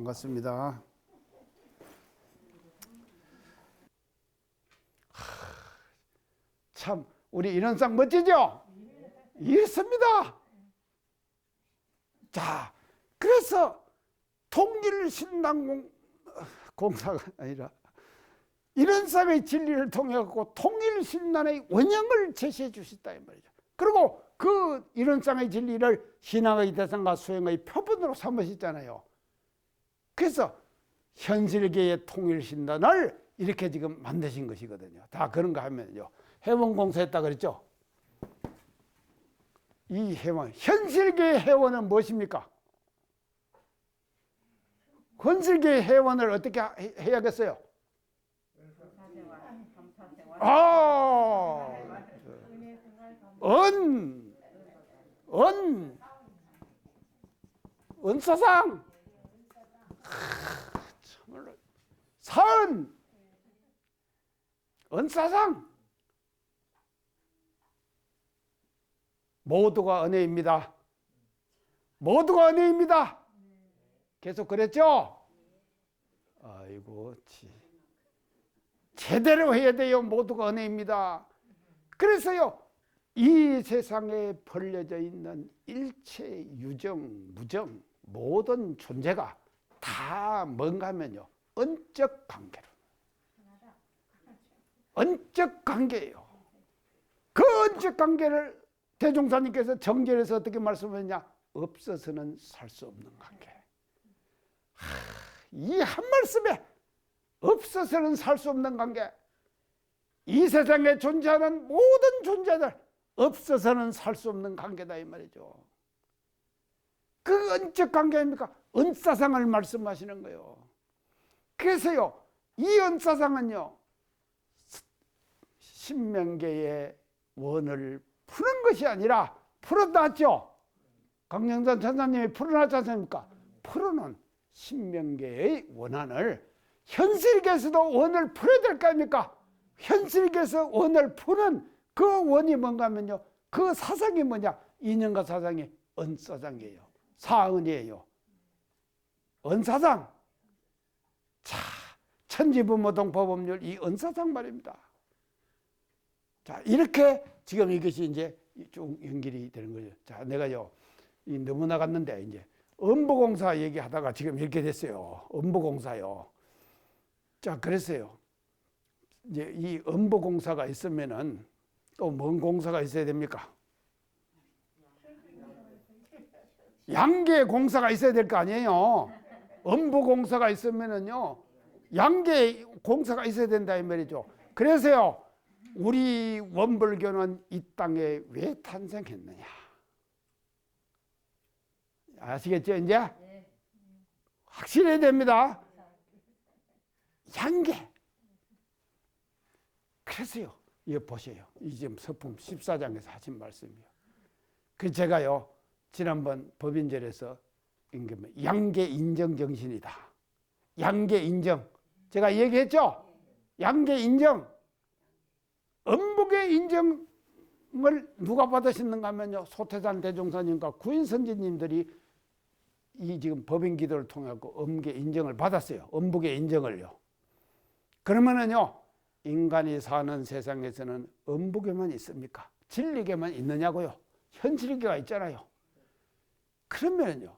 반갑습니다. 참 우리 인원상 멋지죠? 이렇습니다. 자, 그래서 통일신당공사가 아니라 인원상의 진리를 통해 갖고 통일신당의 원형을 제시해 주셨다 이 말이죠. 그리고 그 인원상의 진리를 신앙의 대상과 수행의 표본으로 삼으셨잖아요. 그래서 현실계의 통일신단을 이렇게 지금 만드신 것이거든요. 다 그런가 하면요. 회원공사했다 그랬죠? 이 회원, 현실계의 회원은 무엇입니까? 현실계의 회원을 어떻게 해야겠어요? 은사상, 사은, 은사상, 모두가 은혜입니다. 모두가 은혜입니다. 계속 그랬죠? 아이고, 제대로 해야 돼요. 모두가 은혜입니다. 그래서요, 이 세상에 벌려져 있는 일체 유정, 무정, 모든 존재가 다 뭔가 하면요, 언적 관계로. 언적 관계예요. 그 언적 관계를 대종사님께서 정결해서 어떻게 말씀하셨냐? 없어서는 살 수 없는 관계. 이 한 말씀에 없어서는 살 수 없는 관계. 이 세상에 존재하는 모든 존재들 없어서는 살 수 없는 관계다 이 말이죠. 그 언적 관계입니까? 은사상을 말씀하시는 거예요. 그래서요, 이 은사상은요, 신명계의 원을 푸는 것이 아니라 풀어놨죠. 강영선 전사님이 풀어놨지 않습니까? 풀어놓은 신명계의 원한을 현실계에서도 원을 풀어야 될 거 아닙니까? 현실계에서 원을 푸는 그 원이 뭔가 하면요, 그 사상이 뭐냐? 이념과 사상이 은사상이에요. 사은이에요. 은사상. 자, 천지부모동법법률 이 은사상 말입니다. 자, 이렇게 지금 이것이 이제 쭉 연결이 되는 거죠. 자, 내가요, 너무 나갔는데, 이제, 음부공사 얘기하다가 지금 이렇게 됐어요. 음부공사요. 자, 그랬어요. 이제 이 음부공사가 있으면은 또 뭔 공사가 있어야 됩니까? 양계공사가 있어야 될 거 아니에요. 음부공사가 있으면은요, 양계공사가 있어야 된다, 이 말이죠. 그래서요, 우리 원불교는 이 땅에 왜 탄생했느냐? 아시겠죠, 이제? 확실해야 됩니다. 양계. 그래서요, 이거 보세요. 이 지금 서품 14장에서 하신 말씀이요. 그 제가요, 지난번 법인절에서 양계 인정 정신이다. 양계 인정. 제가 얘기했죠? 양계 인정. 음복의 인정을 누가 받으셨는가 하면요, 소태산 대종사님과 구인선지님들이 이 지금 법인 기도를 통해 음계 인정을 받았어요. 음복의 인정을요. 그러면은요, 인간이 사는 세상에서는 음복에만 있습니까? 진리계만 있느냐고요? 현실계가 있잖아요. 그러면요,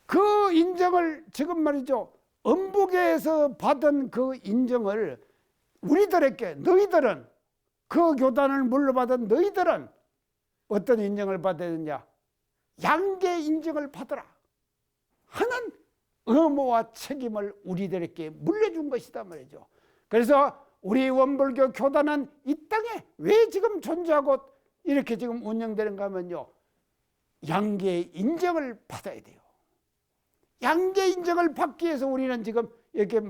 그 인정을 지금 말이죠, 음복에서 받은 그 인정을 우리들에게, 너희들은, 그 교단을 물러받은 너희들은 어떤 인정을 받아야 되느냐? 양계 인정을 받으라 하는 의무와 책임을 우리들에게 물려준 것이다 말이죠. 그래서 우리 원불교 교단은 이 땅에 왜 지금 존재하고 이렇게 지금 운영되는가 하면요, 양계 인정을 받아야 돼요. 양계 인정을 받기 위해서 우리는 지금 이렇게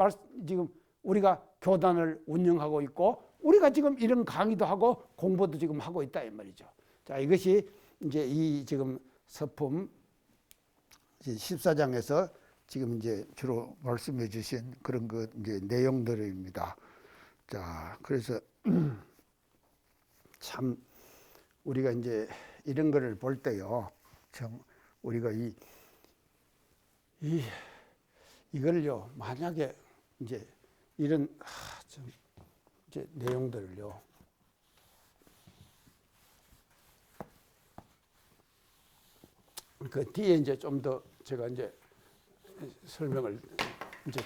지금 우리가 교단을 운영하고 있고, 우리가 지금 이런 강의도 하고 공부도 지금 하고 있다 이 말이죠. 자, 이것이 이제 이 지금 서품 14장에서 지금 이제 주로 말씀해 주신 그런 그 이제 내용들입니다. 자, 그래서 참 우리가 이제 이런 거를 볼 때요, 참 우리가 이 이걸요, 만약에 이제 이런 이제 내용들을요, 그 뒤에 이제 좀 더 제가 이제 설명을 이제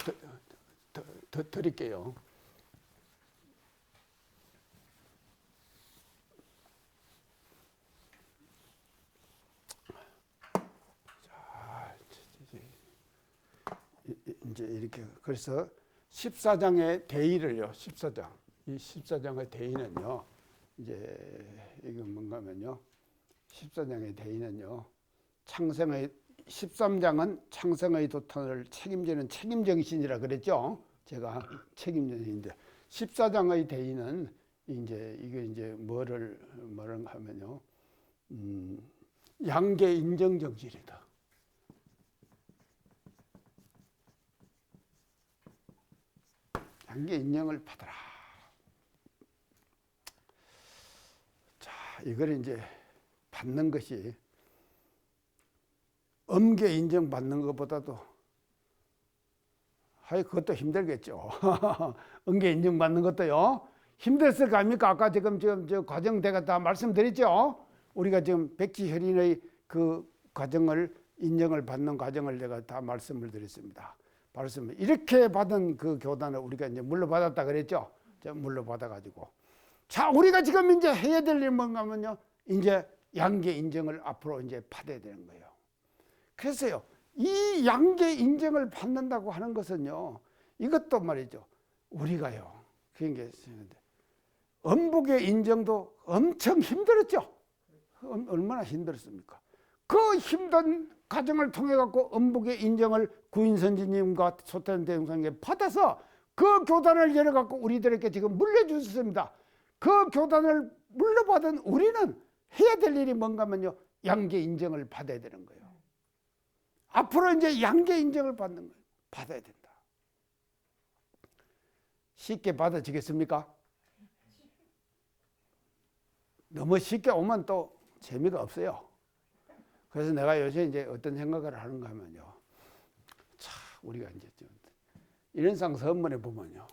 더 드릴게요. 자, 이제 이렇게 그래서 14장의 대의를요, 14장 이 14장의 대의는요, 이제 이건 뭔가면요, 14장의 대의는요, 창생의 13장은 창생의 도탄을 책임지는 책임정신이라 그랬죠. 제가 책임정신인데 14장의 대의는 이제 이게 이제 뭐를 하면요, 양계 인정 정신이다. 양계 인정을 받아라. 자, 이걸 이제 받는 것이 엄계 인정받는 것보다도 그것도 힘들겠죠. 엄계 인정받는 것도요 힘들었을 거 아닙니까? 아까 지금 저 과정 제가 다 말씀드렸죠. 우리가 지금 백지혈인의 그 과정을 인정을 받는 과정을 제가 다 말씀을 드렸습니다. 말씀을 이렇게 받은 그 교단을 우리가 이제 물러받았다 그랬죠. 물러받아가지고 자, 우리가 지금 이제 해야 될 일은 뭔가면요, 이제 양계 인정을 앞으로 이제 받아야 되는 거예요. 그래서요, 이 양계 인정을 받는다고 하는 것은요, 이것도 말이죠, 우리가요, 그게 엄복의 인정도 엄청 힘들었죠. 얼마나 힘들었습니까? 그 힘든 과정을 통해 갖고 엄복의 인정을 구인선지님과 소태현 대종사님께 받아서 그 교단을 열어 갖고 우리들에게 지금 물려주셨습니다. 그 교단을 물려받은 우리는 해야 될 일이 뭔가면요, 양계 인정을 받아야 되는 거예요. 앞으로 이제 양계 인정을 받는 거예요. 받아야 된다. 쉽게 받아지겠습니까? 너무 쉽게 오면 또 재미가 없어요. 그래서 내가 요새 이제 어떤 생각을 하는가 하면요, 참 우리가 이제 이런 상 선문에 보면요,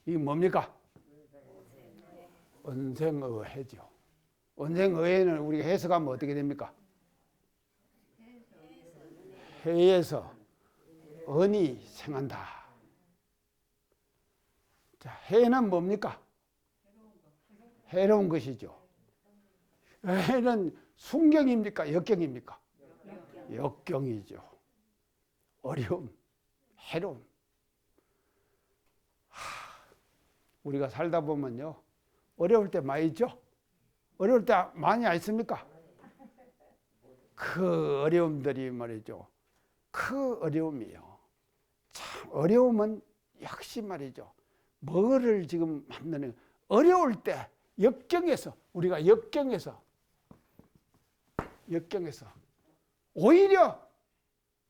이게 뭡니까? 언생의해죠. 언생의해는 우리가 해석하면 어떻게 됩니까? 해에서 언이 생한다. 자, 해는 뭡니까? 해로운 것이죠. 해는 순경입니까? 역경입니까? 역경이죠. 어려움, 해로움. 우리가 살다 보면요, 어려울 때 많이 있죠? 어려울 때 많이 안 있습니까? 그 어려움들이 말이죠, 그 어려움이요. 참 어려움은 역시 말이죠, 뭐를 지금 만드는, 어려울 때 역경에서, 우리가 역경에서 오히려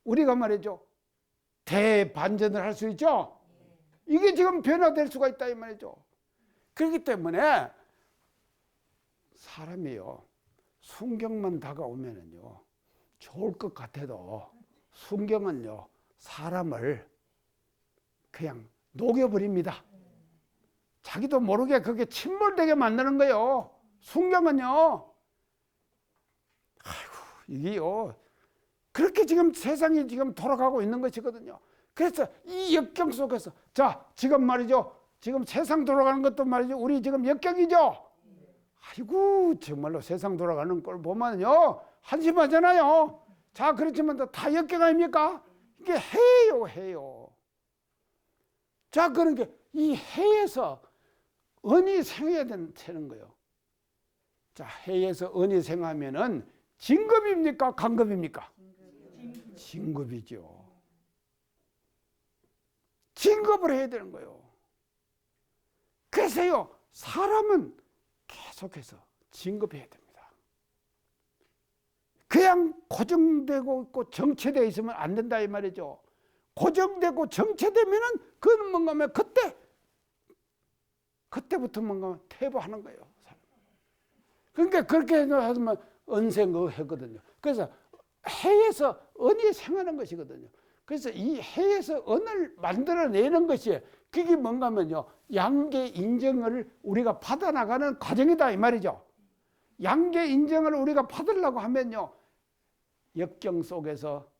우리가 말이죠, 대반전을 할 수 있죠. 이게 지금 변화될 수가 있다 이 말이죠. 그렇기 때문에 사람이요, 순경만 다가오면은요 좋을 것 같아도 순경은요 사람을 그냥 녹여버립니다. 자기도 모르게 그게 침몰되게 만드는 거예요. 순경은요. 아이고, 이게요, 그렇게 지금 세상이 지금 돌아가고 있는 것이거든요. 그래서 이 역경 속에서, 자, 지금 말이죠, 지금 세상 돌아가는 것도 말이죠, 우리 지금 역경이죠. 아이고, 정말로 세상 돌아가는 걸 보면요 한심하잖아요. 자, 그렇지만 다 역경 아닙니까? 이게 해요. 자, 그러니까 이 해에서 언이 생해야 되는 거예요. 자, 해에서 언이 생하면은 진급입니까? 간급입니까? 진급이죠. 진급을 해야 되는 거예요. 그래서요, 사람은 계속해서 진급해야 됩니다. 그냥 고정되고 있고 정체되어 있으면 안 된다 이 말이죠. 고정되고 정체되면은 그건 뭔가 하면 그때 그때부터 뭔가 퇴보하는 거예요. 그러니까 그렇게 하면 언생의해거든요. 그래서 해에서 언이 생하는 것이거든요. 그래서 이 해에서 언을 만들어내는 것이 그게 뭔가 하면요, 양계 인정을 우리가 받아나가는 과정이다 이 말이죠. 양계 인정을 우리가 받으려고 하면요, 역경 속에서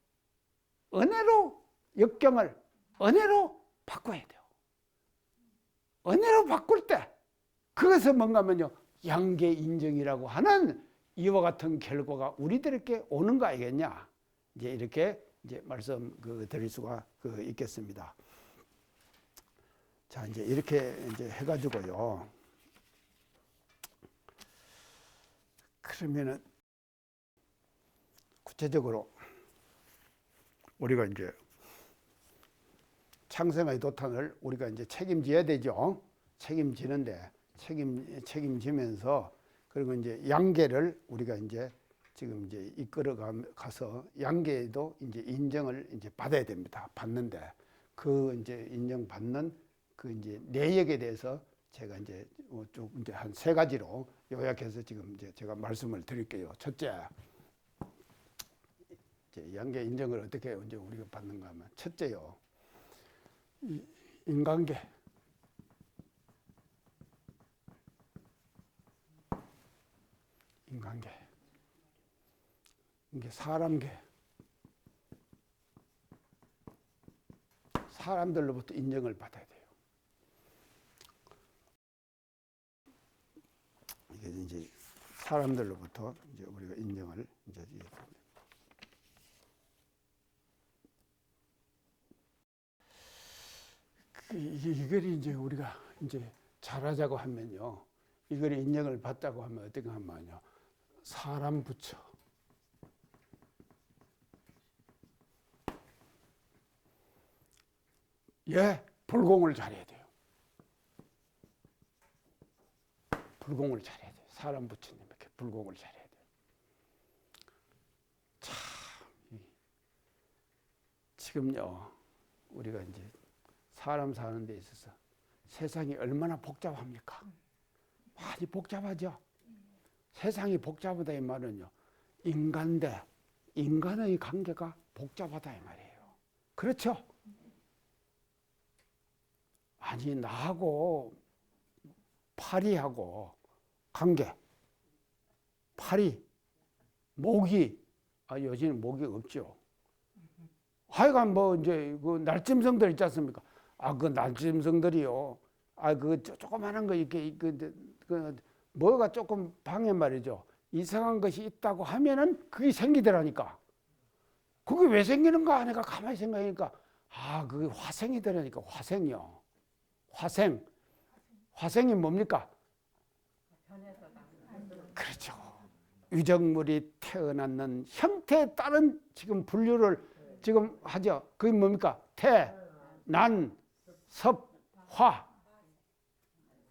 은혜로 역경을 은혜로 바꿔야 돼요. 은혜로 바꿀 때 그것은 뭔가 하면요, 양계 인정이라고 하는 이와 같은 결과가 우리들에게 오는 거 아니겠냐. 이제 이렇게 이제 말씀 드릴 수가 있겠습니다. 자, 이제 이렇게 이제 해가지고요. 그러면은 구체적으로 우리가 이제 창생의 도탄을 우리가 이제 책임져야 되죠. 책임지는데 책임지면서 그리고 이제 양계를 우리가 이제 지금 이제 이끌어 가서 양계에도 이제 인정을 이제 받아야 됩니다. 받는데 그 이제 인정받는 그 이제 내역에 대해서 제가 이제 쭉 이제 한 3가지로 요약해서 지금 이제 제가 말씀을 드릴게요. 첫째, 이제 양계 인정을 어떻게 이제 우리가 받는가 하면 첫째요, 인간계. 인간계. 이게 사람계. 사람들로부터 인정을 받아야 돼요. 이게 이제 사람들로부터 이제 우리가 인정을 이제 이걸 이제 우리가 이제 잘하자고 하면요, 이걸 인정을 받자고 하면 어떻게 하면요, 사람 부처, 예, 불공을 잘해야 돼요. 불공을 잘해야 돼요. 사람 부처님에게 불공을 잘해야 돼요. 참, 지금요, 우리가 이제 사람 사는 데 있어서 세상이 얼마나 복잡합니까? 많이 복잡하죠? 세상이 복잡하다 이 말은요, 인간 대 인간의 관계가 복잡하다 이 말이에요. 그렇죠? 아니, 나하고 파리하고 관계, 파리, 모기, 요즘은 모기 없죠. 하여간 뭐 이제 그 날짐승들 있지 않습니까? 그 날짐승들이요, 그 조그만한 거 이렇게 그 뭐가 조금 방해 말이죠. 이상한 것이 있다고 하면은 그게 생기더라니까. 그게 왜 생기는가 하니까 가만히 생각하니까 그게 화생이더라니까. 화생이요. 화생이 뭡니까? 그렇죠. 유적물이 태어났는 형태에 따른 지금 분류를 지금 하죠. 그게 뭡니까? 태, 난, 섭, 화.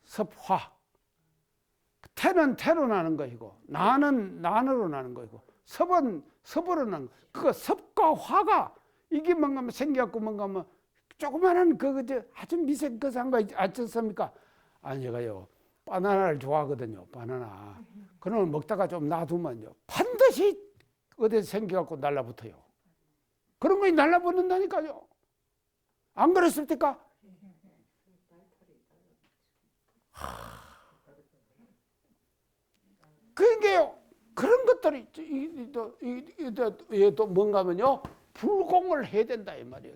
섭화. 태는 태로 나는 것이고, 난은 난으로 나는 것이고, 섭은 섭으로 나는 것. 그 섭과 화가 이게 뭔가 생겨갖고 뭔가 뭐 조그마한 아주 미세한 거 있지 않습니까? 제가요, 바나나를 좋아하거든요. 바나나. 그러면 먹다가 좀 놔두면요, 반드시 어디서 생겨갖고 날라붙어요. 그런 거이 날라붙는다니까요. 안 그랬습니까? 그러니까요, 그런 것들이 또 뭔가 하면요, 불공을 해야 된다 이 말이에요.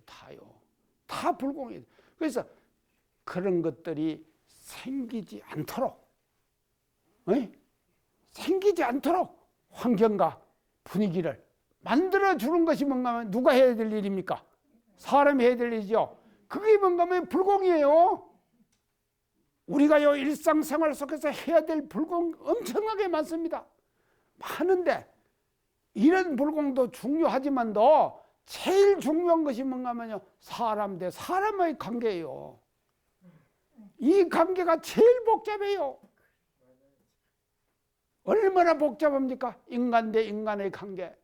다 불공해야 돼. 그래서 그런 것들이 생기지 않도록, 생기지 않도록 환경과 분위기를 만들어주는 것이 뭔가 하면 누가 해야 될 일입니까? 사람이 해야 될 일이죠. 그게 뭔가 하면 불공이에요. 우리가요, 일상생활 속에서 해야 될 불공 엄청나게 많습니다. 많은데 이런 불공도 중요하지만도 제일 중요한 것이 뭔가 하면요, 사람 대 사람의 관계예요. 이 관계가 제일 복잡해요. 얼마나 복잡합니까? 인간 대 인간의 관계.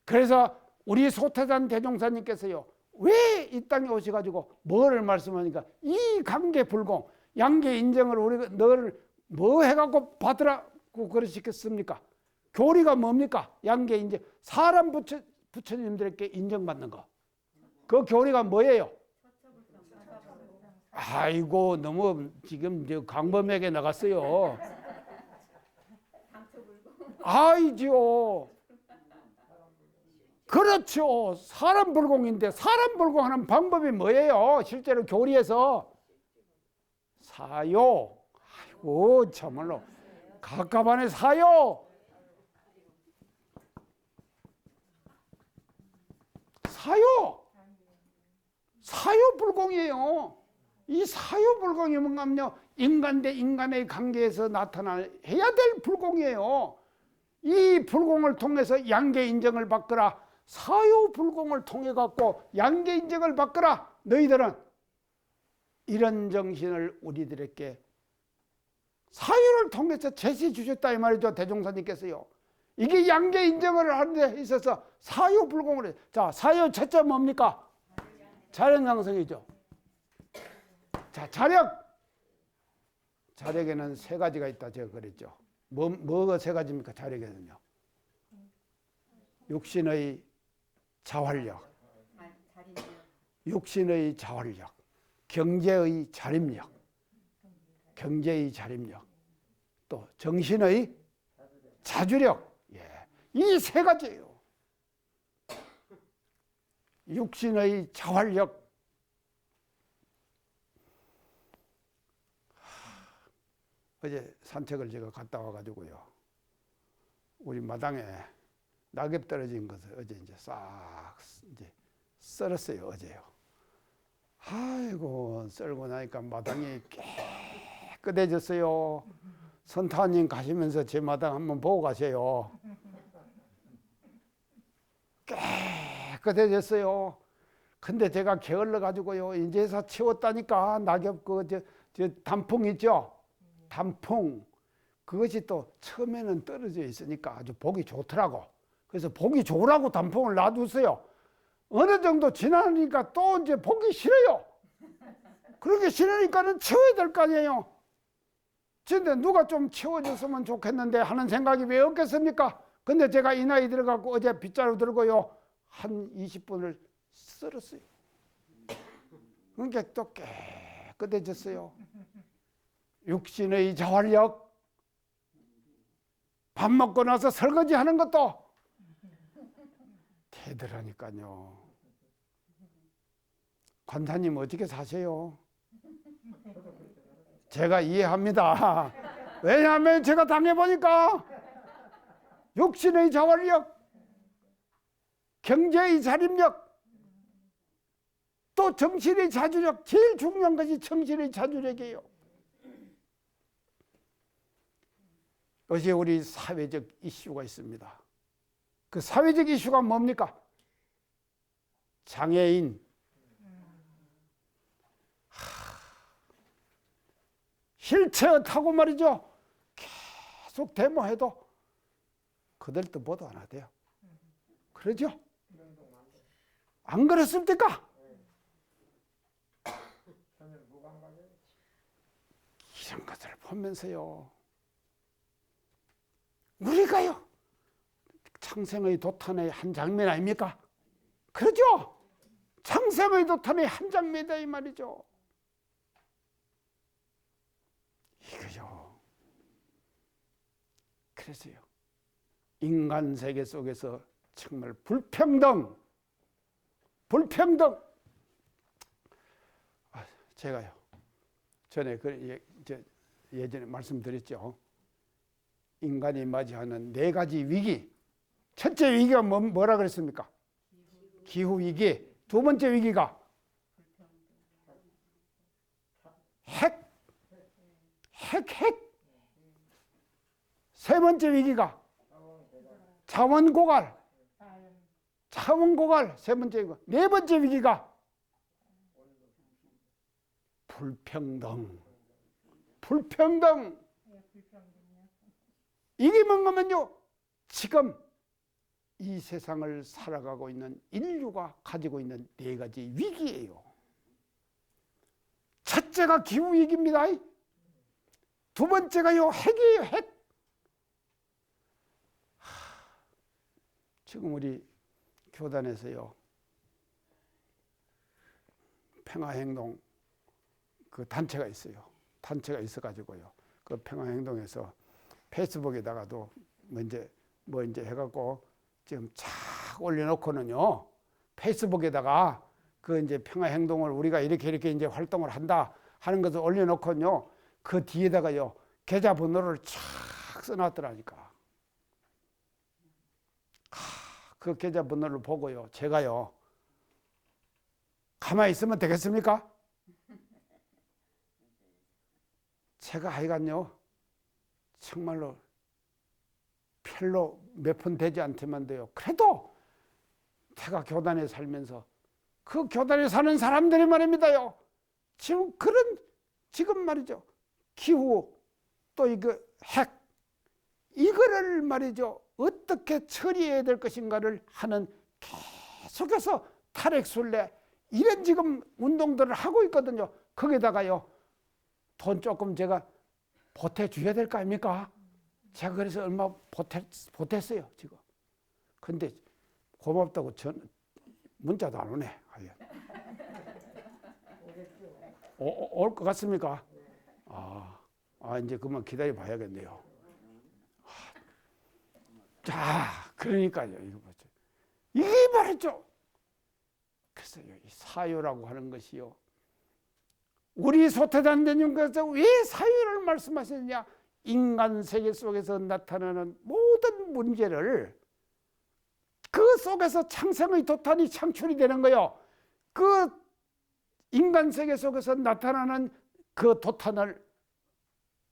그래서 우리 소태산 대종사님께서요, 왜 이 땅에 오셔가지고 뭐를 말씀하니까 이 관계 불공, 양계 인정을 우리가 너를 뭐 해갖고 받으라고 그러시겠습니까? 교리가 뭡니까? 양계 인정. 사람 부처님들에게 인정받는 거. 그 교리가 뭐예요? 아이고 너무 지금 강범에게 나갔어요. 아이지요. 그렇죠. 사람 불공인데 사람 불공하는 방법이 뭐예요? 실제로 교리에서 사요. 아이고 참말로 갑갑하네. 사요. 사요. 사요 불공이에요. 이 사요 불공이 뭔가요? 인간 대 인간의 관계에서 나타나야 될 불공이에요. 이 불공을 통해서 양계 인정을 받거라. 사요 불공을 통해 갖고 양계 인정을 받거라. 너희들은 이런 정신을 우리들에게 사유를 통해서 제시해 주셨다 이 말이죠. 대종사님께서요. 이게 양계 인정을 하는 데 있어서 사유 불공을 해요. 자, 사유 첫째 뭡니까? 자력 양성이죠. 자, 자력에는 세 가지가 있다 제가 그랬죠. 뭐가 세 가지입니까? 자력에는요. 육신의 자활력, 육신의 자활력, 경제의 자립력, 또 정신의 자주력. 예. 이 세 가지예요. 육신의 자활력. 어제 산책을 제가 갔다 와가지고요. 우리 마당에 낙엽 떨어진 것을 어제 이제 싹 이제 썰었어요. 어제요. 아이고 썰고 나니까 마당이 깨끗해졌어요. 선타님 가시면서 제 마당 한번 보고 가세요. 깨끗해졌어요. 근데 제가 게을러 가지고요. 이제서 치웠다니까 낙엽 저 단풍 있죠? 단풍. 그것이 또 처음에는 떨어져 있으니까 아주 보기 좋더라고. 그래서 보기 좋으라고 단풍을 놔뒀어요. 어느 정도 지나니까 또 이제 보기 싫어요. 그렇게 싫으니까는 치워야 될 거 아니에요. 근데 누가 좀 치워줬으면 좋겠는데 하는 생각이 왜 없겠습니까? 근데 제가 이 나이 들어가고 어제 빗자루 들고요. 한 20분을 썰었어요. 그러니까 또 깨끗해졌어요. 육신의 자활력. 밥 먹고 나서 설거지 하는 것도 되더라니까요. 관사님 어떻게 사세요? 제가 이해합니다. 왜냐하면 제가 당해보니까 육신의 자활력, 경제의 자립력, 또 정신의 자주력. 제일 중요한 것이 정신의 자주력이에요. 어제 우리 사회적 이슈가 있습니다. 그 사회적 이슈가 뭡니까? 장애인. 휠체어 타고 말이죠. 계속 데모해도 그들도 보도 안 하대요. 그러죠? 안 그렇습니까? 이런 것을 보면서요. 우리가요. 창생의 도탄의 한 장면 아닙니까? 그러죠? 창생의 도탄의 한 장면이다 이 말이죠. 이거요. 그래서요. 인간 세계 속에서 정말 불평등. 제가요. 전에 예전에 말씀드렸죠. 인간이 맞이하는 네 가지 위기. 첫째 위기가 뭐라 그랬습니까? 기후 위기. 두 번째 위기가 핵. 세 번째 위기가 자원고갈. 세 번째 위기가. 네 번째 위기가 불평등. 이게 뭔가면요. 지금 이 세상을 살아가고 있는 인류가 가지고 있는 네 가지 위기예요. 첫째가 기후위기입니다. 두 번째가요, 핵이에요, 핵. 지금 우리 교단에서요, 평화행동 그 단체가 있어요. 단체가 있어가지고요, 그 평화행동에서 페이스북에다가도 이제 해갖고 지금 착 올려놓고는요, 페이스북에다가 그 이제 평화행동을 우리가 이렇게 이제 활동을 한다 하는 것을 올려놓고요, 그 뒤에다가요, 계좌번호를 쫙 써놨더라니까. 그 계좌번호를 보고요, 제가요, 가만히 있으면 되겠습니까? 제가 하여간요, 정말로 별로 몇 푼 되지 않지만도요, 그래도 제가 교단에 살면서 그 교단에 사는 사람들이 말입니다요, 지금 말이죠, 기후 또 이거 핵, 이거를 말이죠, 어떻게 처리해야 될 것인가를 하는, 계속해서 탈핵순례 이런 지금 운동들을 하고 있거든요. 거기다가요, 돈 조금 제가 보태줘야 될 거 아닙니까? 제가 그래서 얼마 보탰어요, 지금. 근데 고맙다고 문자도 안 오네. 올 것 같습니까? 이제 그만 기다려 봐야겠네요. 자, 그러니까요, 이거 보죠. 이게 말이죠. 그래서 이 사유라고 하는 것이요, 우리 소태단대님께서 왜 사유를 말씀하셨느냐? 인간 세계 속에서 나타나는 모든 문제를 그 속에서 창생의 도탄이 창출이 되는 거예요. 그 인간 세계 속에서 나타나는 그 도탄을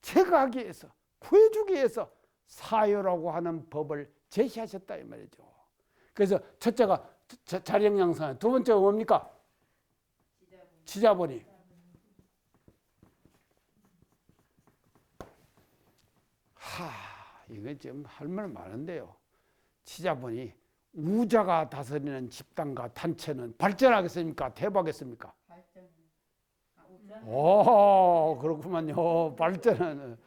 제거하기 위해서, 구해주기 위해서 사유라고 하는 법을 제시하셨다 이 말이죠. 그래서 첫째가 자력양상, 두 번째가 뭡니까? 지자본이. 이거 지금 할 말 많은데요. 지자본이 우자가 다스리는 집단과 단체는 발전하겠습니까? 퇴보하겠습니까? 오, 그렇구만요. 발전은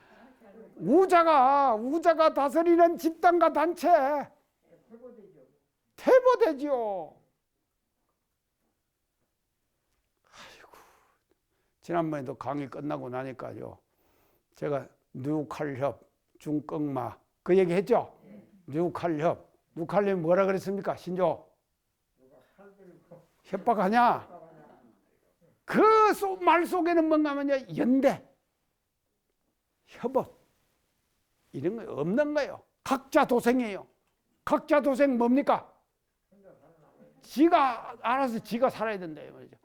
우자가 다스리는 집단과 단체 퇴보되죠. 아이고, 지난번에도 강의 끝나고 나니까요, 제가 누칼협, 중꺾마 그 얘기 했죠? 누칼협, 누칼협이 뭐라 그랬습니까? 신조 협박하냐? 그 말 속에는 뭔가 하면요, 연대, 협업 이런 거 없는 거예요. 각자 도생이에요. 각자 도생 뭡니까? 지가 알아서 지가 살아야 된다 이 말이죠.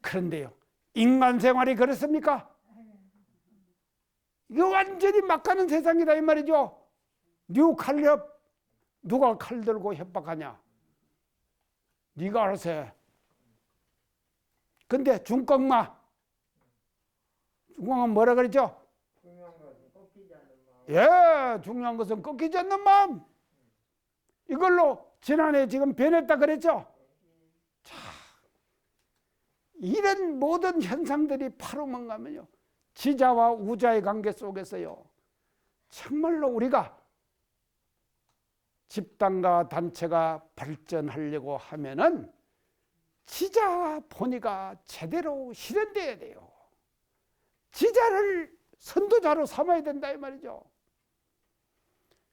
그런데요, 인간 생활이 그렇습니까? 이거 완전히 막가는 세상이다 이 말이죠. 뉴칼협, 누가 칼 들고 협박하냐? 네가 알아서 해. 근데 중꺾마, 중꺾마 뭐라 그랬죠? 중요한 것은 꺾이지 않는 마음. 이걸로 지난해 지금 변했다 그랬죠? 자, 이런 모든 현상들이 바로 뭔가 하면요, 지자와 우자의 관계 속에서요, 정말로 우리가 집단과 단체가 발전하려고 하면은 지자와 본의가 제대로 실현돼야 돼요. 지자를 선도자로 삼아야 된다 이 말이죠.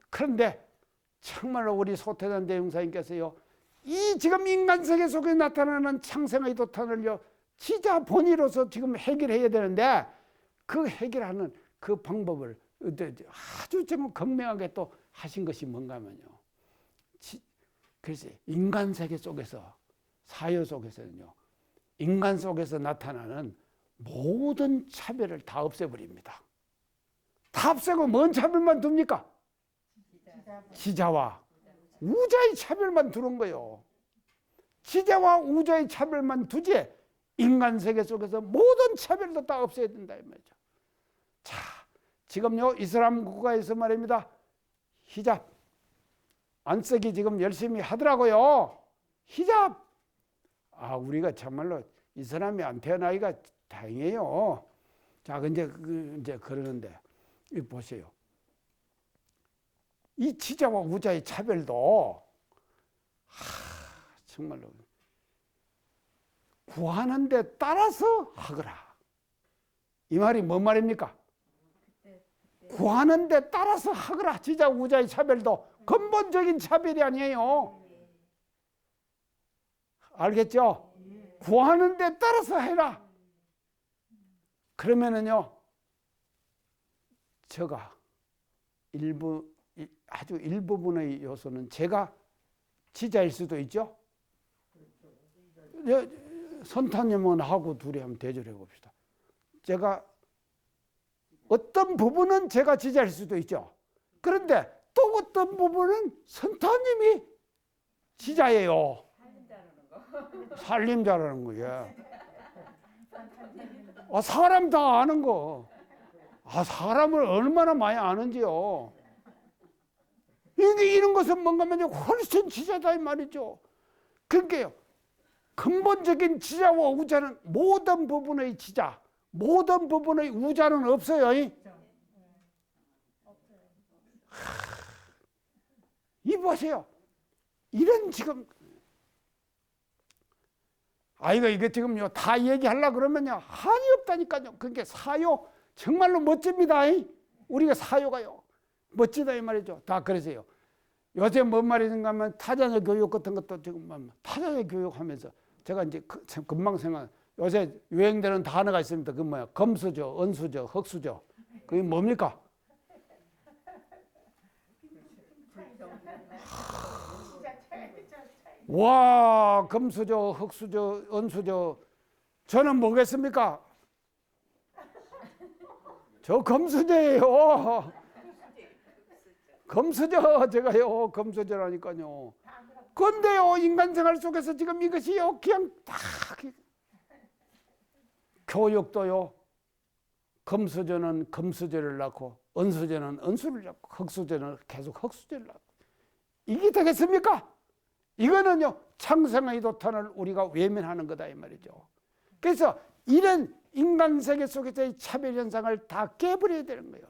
그런데 정말로 우리 소태단 대용사님께서요, 이 지금 인간 세계 속에 나타나는 창생의 도탄을요, 지자 본의로서 지금 해결해야 되는데, 그 해결하는 그 방법을 아주 좀 극명하게 또 하신 것이 뭔가 하면요, 그래서 인간 세계 속에서, 사유 속에서는요, 인간 속에서 나타나는 모든 차별을 다 없애버립니다. 다 없애고 뭔 차별만 둡니까? 지자와 우자의 차별만 두는 거예요. 지자와 우자의 차별만 두지, 인간 세계 속에서 모든 차별도 다 없애야 된다 이 말이죠. 자, 지금요, 이슬람 국가에서 말입니다, 히잡 안 쓰기 지금 열심히 하더라고요. 히잡. 우리가 정말로 이슬람이 안 태어나기가 다행이에요. 자, 이제 그러는데 이 보세요. 이 지자와 우자의 차별도 정말로 구하는 데 따라서 하거라. 이 말이 뭔 말입니까? 구하는 데 따라서 하거라. 지자 우자의 차별도 근본적인 차별이 아니에요. 알겠죠? 구하는 데 따라서 해라. 그러면은요, 제가 아주 일부분의 요소는 제가 지자일 수도 있죠. 선타님하고 둘이 한번 대조해 봅시다. 제가 어떤 부분은 제가 지자일 수도 있죠. 그런데 또 어떤 부분은 선타님이 지자예요. 살림자라는 거예요. 사람 다 아는 거. 사람을 얼마나 많이 아는지요. 이런 것은 뭔가면 훨씬 지자다 이 말이죠. 그러니까요, 근본적인 지자와 우자는 모든 부분의 지자, 모든 부분의 우자는 없어요. 이 보세요. 이런 지금 이게 지금요 다 얘기하려고 그러면요 한이 없다니까요. 그러니까 사요 정말로 멋집니다. 우리가 사요가요 멋지다 이 말이죠. 다 그러세요. 요새 뭔 말인가 하면 타자녀 교육 같은 것도 지금 타자녀 교육하면서 제가 이제 금방 생각. 요새 유행되는 단어가 있습니다. 그 뭐야? 금수저, 은수저, 흙수저. 그게 뭡니까? 와, 금수저, 흙수저, 은수저. 저는 뭐겠습니까? 저 금수저예요. 금수저, 제가요, 금수저라니까요. 근데요, 인간 생활 속에서 지금 이것이요, 그냥 다, 교육도요, 금수저는 금수저를 낳고, 은수저는 은수를 낳고, 흙수저는 계속 흙수저를 낳고. 이게 되겠습니까? 이거는요, 창생의 도탄을 우리가 외면하는 거다, 이 말이죠. 그래서 이런 인간 세계 속에서의 차별 현상을 다 깨버려야 되는 거예요.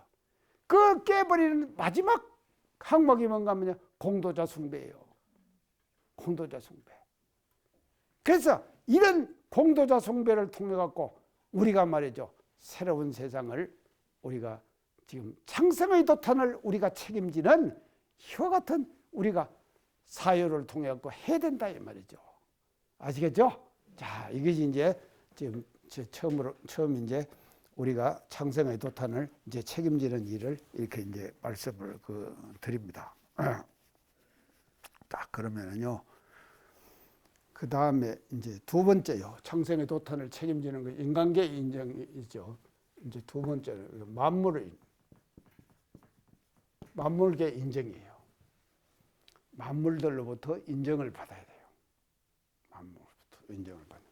그 깨버리는 마지막 항목이 뭔가 하면 공도자 숭배예요. 공도자 숭배. 그래서 이런 공도자 숭배를 통해 갖고 우리가 말이죠, 새로운 세상을 우리가 지금 창생의 도탄을 우리가 책임지는 이와 같은 우리가 사유를 통해 갖고 해야 된다 이 말이죠. 아시겠죠? 자, 이것이 이제 지금 처음 이제 우리가 창생의 도탄을 이제 책임지는 일을 이렇게 이제 말씀을 드립니다. 딱 그러면은요. 그 다음에 이제 두 번째요. 창생의 도탄을 책임지는 거 인간계 인정이죠. 이제 두 번째는 만물계 인정이에요. 만물들로부터 인정을 받아야 돼요. 만물부터 인정을 받는.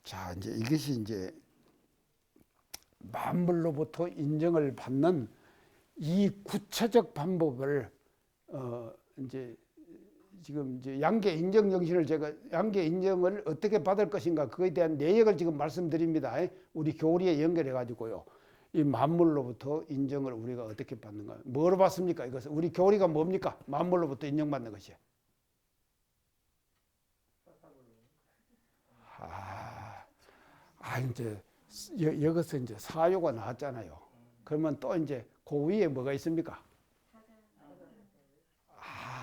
자, 이제 이것이 이제 만물로부터 인정을 받는 이 구체적 방법을 이제 지금 이제 양계 인정 정신을 제가 양계 인정을 어떻게 받을 것인가 그거에 대한 내역을 지금 말씀드립니다. 우리 교리에 연결해 가지고요. 이 만물로부터 인정을 우리가 어떻게 받는가? 뭐로 받습니까? 이것은 우리 교리가 뭡니까? 만물로부터 인정받는 것이. 이제 여기서 이제 사요가 나왔잖아요. 그러면 또 이제 그 위에 뭐가 있습니까?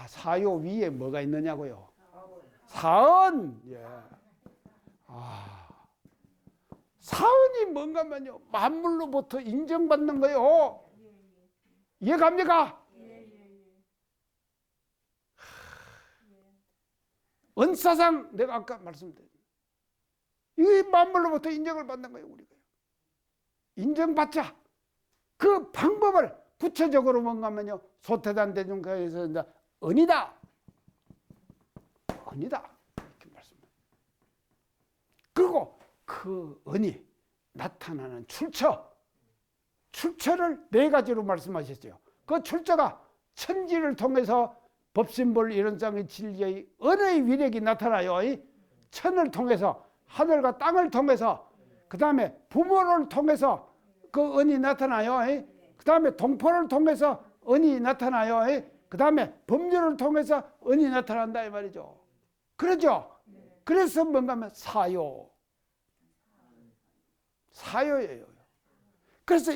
사요 위에 뭐가 있느냐고요? 사언. 예. 사언이 뭔가면요, 만물로부터 인정받는 거요. 이해갑니까? 은사상 내가 아까 말씀드린 이 만물로부터 인정을 받는 거예요. 우리가 인정받자. 그 방법을 구체적으로 뭔가면요, 소태단 대중가에서 이제 은이다. 은이다. 이렇게 말씀합니다. 그리고 그 은이 나타나는 출처를 네 가지로 말씀하셨어요. 그 출처가 천지를 통해서 법신볼 이론상의 진리의 은의 위력이 나타나요. 천을 통해서, 하늘과 땅을 통해서 그 다음에 부모를 통해서 그 은이 나타나요. 그 다음에 동포를 통해서 은이 나타나요. 그 다음에 법률을 통해서 은이 나타난다 이 말이죠. 그러죠? 그래서 뭔가 하면 사요예요. 그래서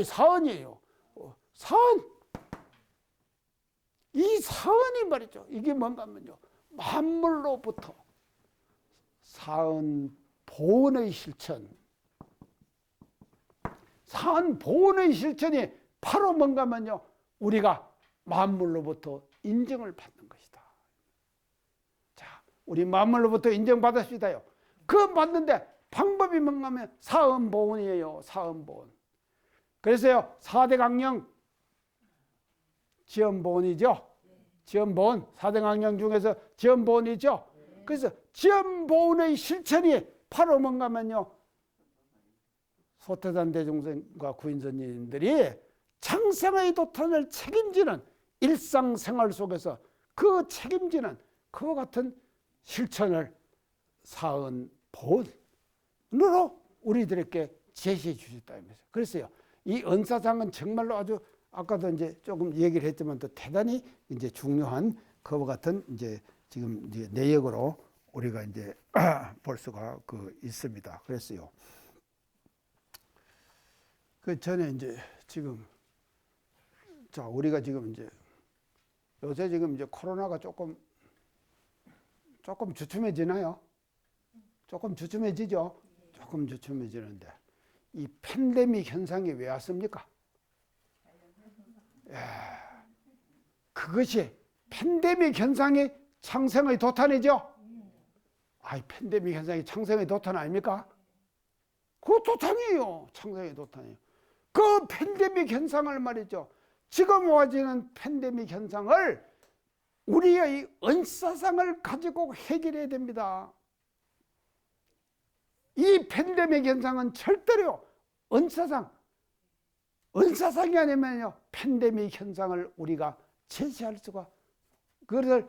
사언이에요. 사언. 이 사언이 말이죠. 이게 뭔가 하면요. 만물로부터 사언 보온의 실천. 사언 보온의 실천이 바로 뭔가 하면요. 우리가 만물로부터 인정을 받는 것이다. 자, 우리 만물로부터 인정받았습니다요. 그 받는데 방법이 뭔가 하면 사언 보온이에요. 사언 보온. 그래서요. 4대 강령 지엄보온이죠. 지엄보온. 4대 강령 중에서 지엄보온이죠. 그래서 지엄보온의 실천이 바로 뭔가 하면요. 소태산 대종생과 구인선님들이 창생의 도탄을 책임지는 일상생활 속에서 그 책임지는 그와 같은 실천을 사언 보온으로 우리들에게 제시해 주셨다면서요. 그래서요. 이 은사상은 정말로 아주 아까도 이제 조금 얘기를 했지만 또 대단히 이제 중요한 그와 같은 이제 지금 이제 내역으로 우리가 이제 볼 수가 있습니다. 그랬어요. 그 전에 이제 지금 자 우리가 지금 이제 요새 지금 이제 코로나가 조금 주춤해지나요? 조금 주춤해지죠. 조금 주춤해지는데 이 팬데믹 현상이 왜 왔습니까? 그것이 팬데믹 현상이 창생의 도탄이죠. 팬데믹 현상이 창생의 도탄 아닙니까? 그 도탄이에요. 창생의 도탄이에요. 그 팬데믹 현상을 말이죠. 지금 와지는 팬데믹 현상을 우리의 은사상을 가지고 해결해야 됩니다. 이 팬데믹 현상은 절대로 은사상이 아니면요. 팬데믹 현상을 우리가 제시할 수가, 그것을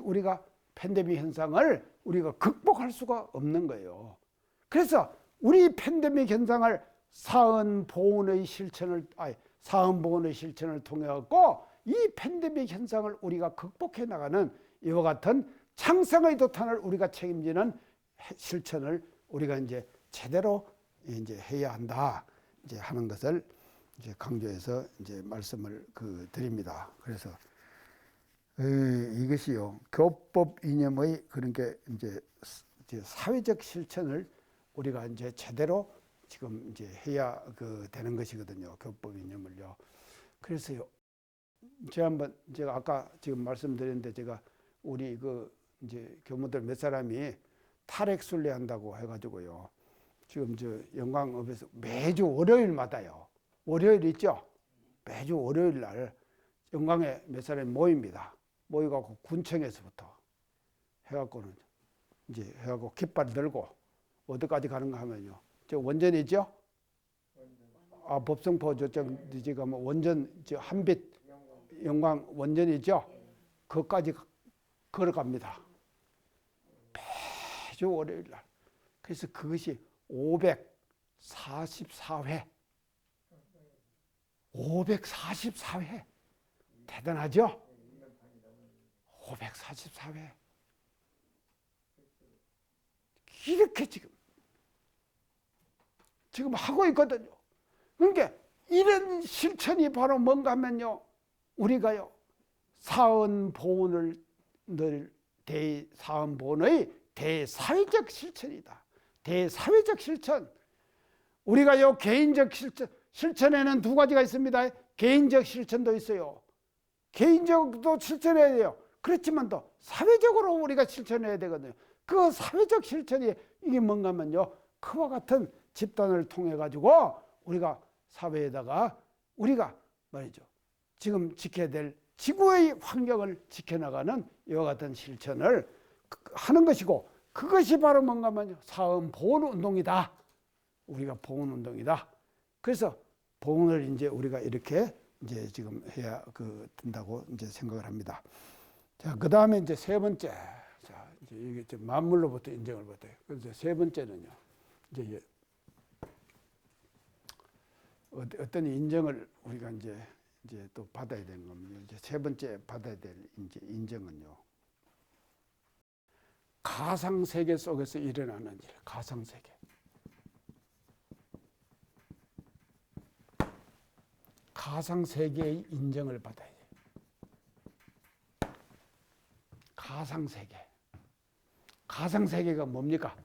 우리가 팬데믹 현상을 우리가 극복할 수가 없는 거예요. 그래서 우리 팬데믹 현상을 사언 보온의 실천을 통해 갖고 이 팬데믹 현상을 우리가 극복해 나가는 이와 같은 창생의 도탄을 우리가 책임지는 실천을 우리가 이제 제대로 이제 해야 한다. 이제 하는 것을 이제 강조해서 이제 말씀을 드립니다. 그래서 이것이요 교법 이념의 그런 게 이제 사회적 실천을 우리가 이제 제대로 지금 이제 해야 되는 것이거든요. 교법 이념을요. 그래서요 제가 아까 지금 말씀드렸는데 제가 우리 이제 교무들 몇 사람이 탈핵 순례한다고 해가지고요. 지금 영광읍에서 매주 월요일마다요. 월요일 있죠? 매주 월요일 날 영광에 몇 사람이 모입니다. 모여갖고 군청에서부터 해갖고는 이제 해갖고 깃발 들고 어디까지 가는가 하면요. 저 원전이죠? 법성포 저쪽 가면 원전 한빛 영광 원전이죠? 그까지 걸어갑니다. 매주 월요일 날. 그래서 그것이 544회. 544회. 대단하죠? 544회. 이렇게 지금 하고 있거든요. 그러니까 이런 실천이 바로 뭔가 하면요. 우리가요. 사언보온의 대사회적 실천이다. 대사회적 실천. 우리가요. 개인적 실천에는 두 가지가 있습니다. 개인적 실천도 있어요. 개인적도 실천해야 돼요. 그렇지만 또 사회적으로 우리가 실천해야 되거든요. 그 사회적 실천이 이게 뭔가 하면요. 그와 같은 집단을 통해 가지고 우리가 사회에다가 우리가 말이죠. 지금 지켜야 될 지구의 환경을 지켜나가는 이와 같은 실천을 하는 것이고 그것이 바로 뭔가 하면요. 사언 보온 운동이다. 우리가 보온 운동이다. 그래서 보온을 이제 우리가 이렇게 이제 지금 해야 된다고 이제 생각을 합니다. 자, 그 다음에 이제 세 번째. 자, 이제 이게 만물로부터 인정을 받아요. 그래서 세 번째는요. 이제 어떤 인정을 우리가 이제 또 받아야 되는 겁니다. 이제 세 번째 받아야 될 이제 인정은요. 가상 세계 속에서 일어나는 일, 가상 세계. 가상 세계의 인정을 받아야 돼요. 가상 세계. 가상 세계가 뭡니까?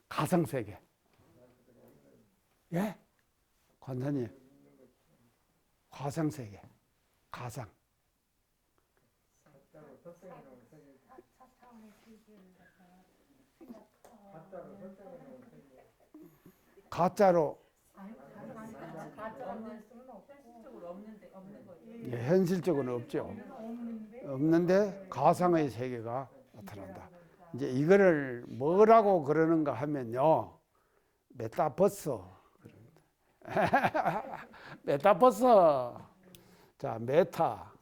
가상 세계. 예? 관사님. 가상 세계. 가상. 가짜로 예, 현실적으로는 없죠. 없는데 가상의 세계가 나타난다. 이제 이거를 뭐라고 그러는가 하면요. 메타버스. 메타버스. 자, 메타.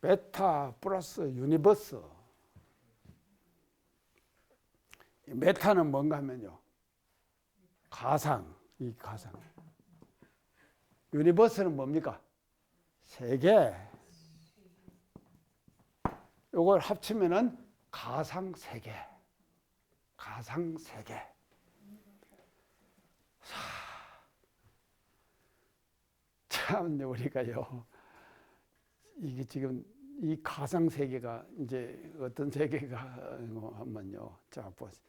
메타 플러스 유니버스. 메타는 뭔가 하면요. 가상, 이 가상. 유니버스는 뭡니까? 세계. 이걸 합치면은 가상 세계. 가상 세계. 참 우리가요. 이게 지금 이 가상 세계가 이제 어떤 세계가 하면요. 자, 보세요.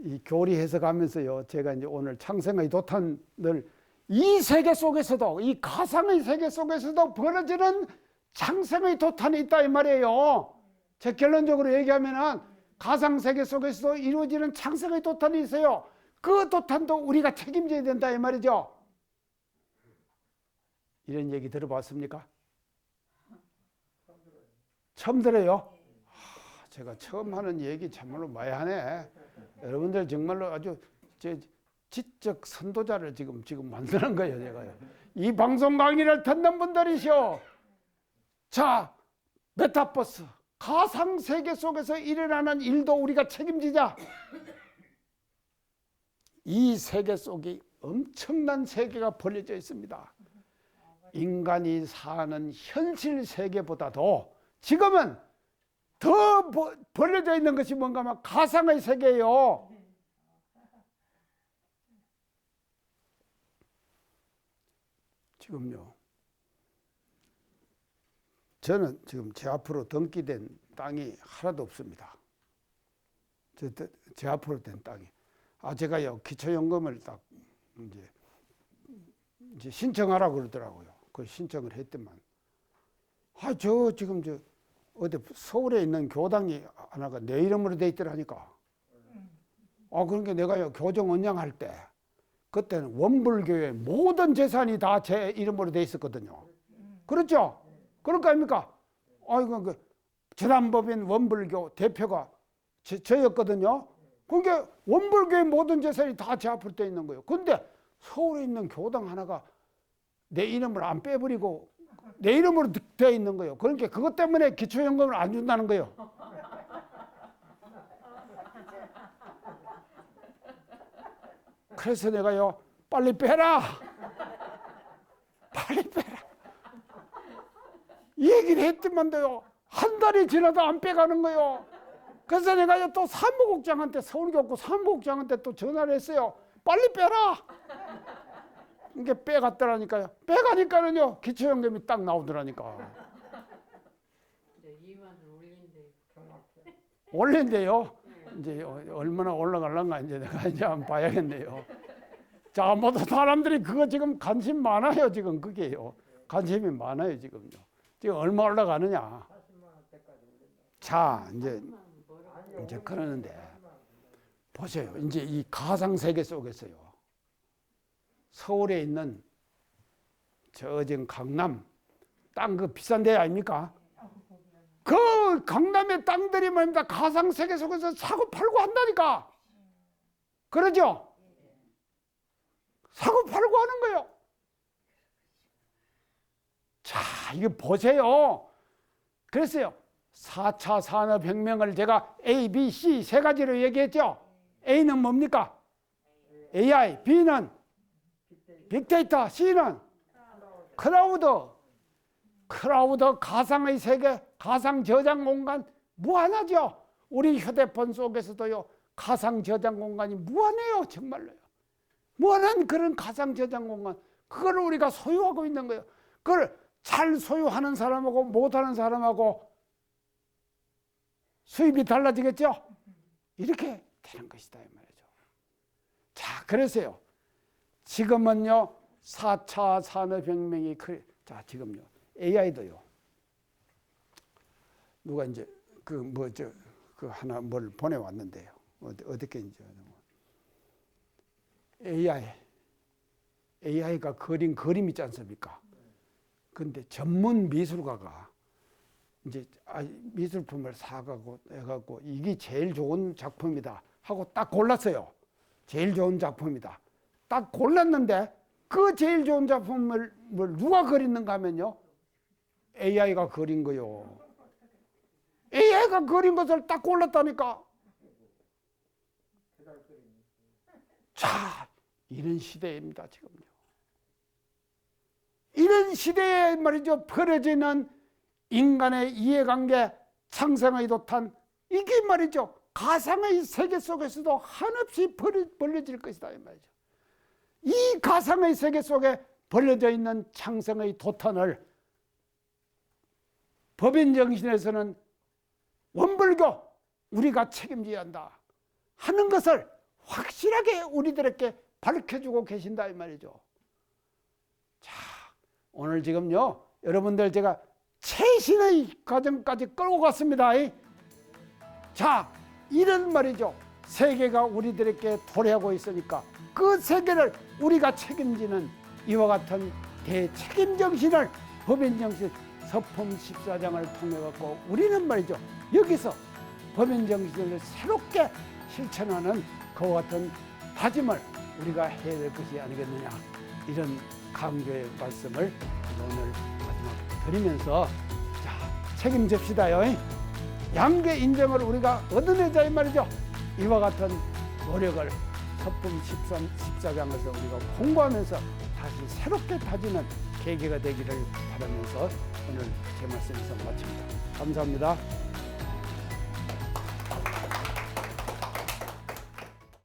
이 교리 해석하면서요. 제가 이제 오늘 창생의 도탄을 이 세계 속에서도 이 가상의 세계 속에서도 벌어지는 창생의 도탄이 있다 이 말이에요. 제 결론적으로 얘기하면은 가상 세계 속에서도 이루어지는 창생의 도탄이 있어요. 그 도탄도 우리가 책임져야 된다 이 말이죠. 이런 얘기 들어봤습니까? 처음 들어요? 제가 처음 하는 얘기 참말로 많이 하네. 여러분들 정말로 아주 지적 선도자를 지금 만드는 거예요, 제가요. 이 방송 강의를 듣는 분들이시오. 자, 메타버스, 가상 세계 속에서 일어나는 일도 우리가 책임지자. 이 세계 속에 엄청난 세계가 벌려져 있습니다. 인간이 사는 현실 세계보다도 지금은 더 벌려져 있는 것이 뭔가 하면 가상의 세계예요. 지금요. 저는 지금 제 앞으로 등기된 땅이 하나도 없습니다. 제 앞으로 된 땅이. 제가요 기초연금을 딱 이제 신청하라고 그러더라고요. 그 신청을 했더만. 지금 어디 서울에 있는 교당이 하나가 내 이름으로 돼 있더라니까. 그러니까 내가요 교정 원장할 때 그때는 원불교의 모든 재산이 다 제 이름으로 돼 있었거든요. 그렇죠? 그럴 거 아닙니까? 지난법인 원불교 대표가 저였거든요. 그러니까 원불교의 모든 재산이 다 제 앞으로 돼 있는 거예요. 근데 서울에 있는 교당 하나가 내 이름을 안 빼버리고 내 이름으로 되어 있는 거예요. 그러니까 그것 때문에 기초연금을 안 준다는 거예요. 그래서 내가요 빨리 빼라. 빨리 빼라. 이 얘기를 했더만도요 한 달이 지나도 안 빼가는 거예요. 그래서 내가 또 사무국장한테 서울교구 사무국장한테 또 전화를 했어요. 빨리 빼라. 이게 빼갔더라니까요. 빼가니까는요 기초연금이 딱 나오더라니까. 이제 2만원 올린대요. 올린대요. 이제 얼마나 올라갈란가 이제 내가 이제 한번 봐야겠네요. 자, 모두 사람들이 그거 지금 관심 많아요. 지금 그게요. 관심이 많아요 지금요. 지금 얼마 올라가느냐. 자, 이제 그러는데 보세요. 이제 이 가상 세계 속에서요. 서울에 있는 지금 강남 땅 그 비싼 데 아닙니까? 그 강남의 땅들이 뭡니까? 가상 세계 속에서 사고 팔고 한다니까. 그러죠? 사고 팔고 하는 거예요. 자, 이거 보세요. 그랬어요. 4차 산업혁명을 제가 A, B, C 세 가지로 얘기했죠. A는 뭡니까? AI, B는 빅데이터, C는 클라우드 가상의 세계, 가상 저장 공간 무한하죠. 우리 휴대폰 속에서도요, 가상 저장 공간이 무한해요. 정말로요. 무한한 그런 가상 저장 공간, 그걸 우리가 소유하고 있는 거예요. 그걸 잘 소유하는 사람하고 못하는 사람하고 수입이 달라지겠죠? 이렇게 되는 것이다 이 말이죠. 자, 그래서요, 지금은요 4차 산업혁명이 자, 지금요 AI도요, 누가 이제 그 하나 뭘 보내왔는데요. 어떻게 이제 AI가 그린 그림 있지 않습니까? 근데 전문 미술가가 이제 미술품을 사가고 해갖고 이게 제일 좋은 작품이다 하고 딱 골랐어요. 제일 좋은 작품이다. 딱 골랐는데 그 제일 좋은 작품을 누가 그렸는가 하면요, AI가 그린 거요. AI가 그린 것을 딱 골랐다니까. 자, 이런 시대입니다 지금요. 이런 시대에 말이죠, 벌어지는 인간의 이해관계, 창성의 도탄, 이게 말이죠 가상의 세계 속에서도 한없이 벌려질 것이다 이 말이죠. 이 가상의 세계 속에 벌려져 있는 창성의 도탄을 법인정신에서는 원불교 우리가 책임져야 한다 하는 것을 확실하게 우리들에게 밝혀주고 계신다 이 말이죠. 자, 오늘 지금요 여러분들 제가 최신의 과정까지 끌고 갔습니다. 자, 이런 말이죠, 세계가 우리들에게 도래하고 있으니까 그 세계를 우리가 책임지는 이와 같은 대책임정신을, 법인정신 서품 14장을 통해 갖고 우리는 말이죠 여기서 법인정신을 새롭게 실천하는 그와 같은 다짐을 우리가 해야 될 것이 아니겠느냐, 이런 강조의 말씀을 오늘 마지막 드리면서, 자, 책임집시다요. 양계 인정을 우리가 얻어내자 이 말이죠. 이와 같은 노력을 서품 14장에서 우리가 공부하면서 다시 새롭게 다지는 계기가 되기를 바라면서 오늘 제 말씀에서 마칩니다. 감사합니다.